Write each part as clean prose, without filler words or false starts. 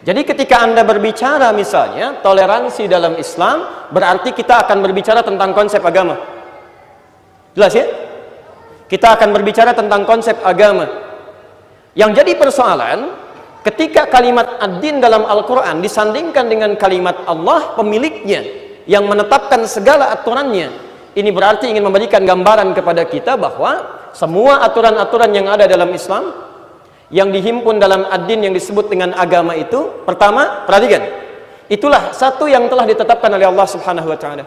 Jadi ketika Anda berbicara misalnya toleransi dalam Islam, berarti kita akan berbicara tentang konsep agama. Jelas ya? Kita akan berbicara tentang konsep agama. Yang jadi persoalan, ketika kalimat ad-din dalam Al-Quran disandingkan dengan kalimat Allah pemiliknya yang menetapkan segala aturannya, ini berarti ingin memberikan gambaran kepada kita bahwa semua aturan-aturan yang ada dalam Islam yang dihimpun dalam ad-din yang disebut dengan agama itu, pertama, perhatikan, itulah satu yang telah ditetapkan oleh Allah Subhanahu wa Ta'ala.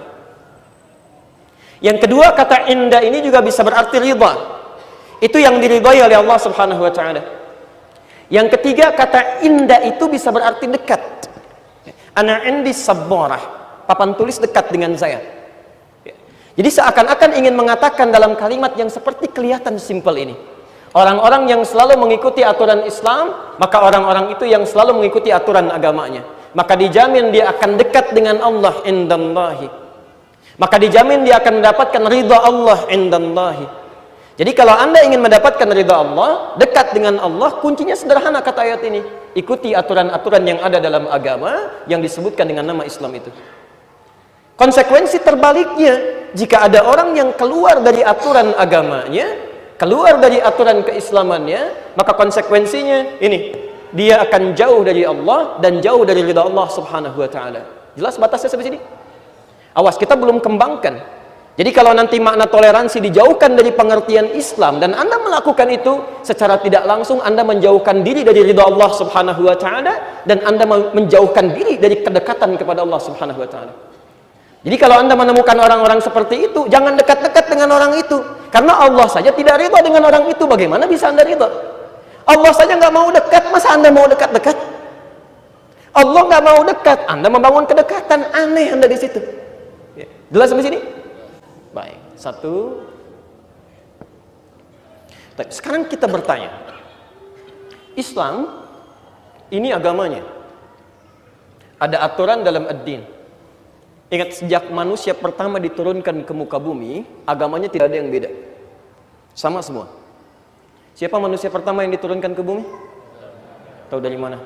Yang kedua, kata inda ini juga bisa berarti ridha. Itu yang diridhai oleh Allah Subhanahu wa Ta'ala. Yang ketiga, kata inda itu bisa berarti dekat. Ana indi sabbarah, papan tulis dekat dengan saya. Jadi seakan-akan ingin mengatakan dalam kalimat yang seperti kelihatan simpel ini, orang-orang yang selalu mengikuti aturan Islam, maka orang-orang itu yang selalu mengikuti aturan agamanya, maka dijamin dia akan dekat dengan Allah indallahi. Maka dijamin dia akan mendapatkan ridha Allah indallahi. Jadi kalau Anda ingin mendapatkan ridha Allah, dekat dengan Allah, kuncinya sederhana kata ayat ini. Ikuti aturan-aturan yang ada dalam agama yang disebutkan dengan nama Islam itu. Konsekuensi terbaliknya, jika ada orang yang keluar dari aturan agamanya, keluar dari aturan keislamannya, maka konsekuensinya ini, dia akan jauh dari Allah dan jauh dari ridha Allah Subhanahu wa Ta'ala. Jelas batasnya sampai sini? Awas, kita belum kembangkan. Jadi kalau nanti makna toleransi dijauhkan dari pengertian Islam dan Anda melakukan itu secara tidak langsung, Anda menjauhkan diri dari ridha Allah Subhanahu wa Ta'ala dan Anda menjauhkan diri dari kedekatan kepada Allah Subhanahu wa Ta'ala. Jadi kalau Anda menemukan orang-orang seperti itu, jangan dekat-dekat dengan orang itu, karena Allah saja tidak ridha dengan orang itu. Bagaimana bisa Anda ridha? Allah saja nggak mau dekat, masa Anda mau dekat-dekat? Allah nggak mau dekat, Anda membangun kedekatan, aneh Anda di situ. Jelas sampai sini? Baik, satu. Sekarang kita bertanya, Islam ini agamanya, ada aturan dalam ad-din. Ingat, sejak manusia pertama diturunkan ke muka bumi, agamanya tidak ada yang beda, sama semua. Siapa manusia pertama yang diturunkan ke bumi? Tahu dari mana?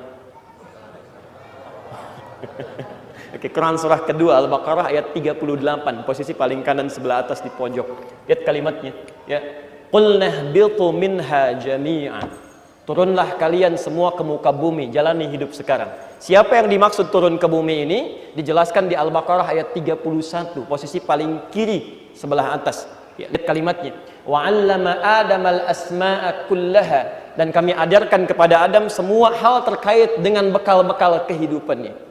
Oke, Quran surah kedua Al-Baqarah ayat 38, posisi paling kanan sebelah atas di pojok. Lihat kalimatnya, ya. Qul nahbitu minha jami'an. Turunlah kalian semua ke muka bumi, jalani hidup sekarang. Siapa yang dimaksud turun ke bumi ini? Dijelaskan di Al-Baqarah ayat 31, posisi paling kiri sebelah atas. Ya, lihat kalimatnya. Wa 'allama Adamal asma'a kullaha, dan kami ajarkan kepada Adam semua hal terkait dengan bekal-bekal kehidupannya.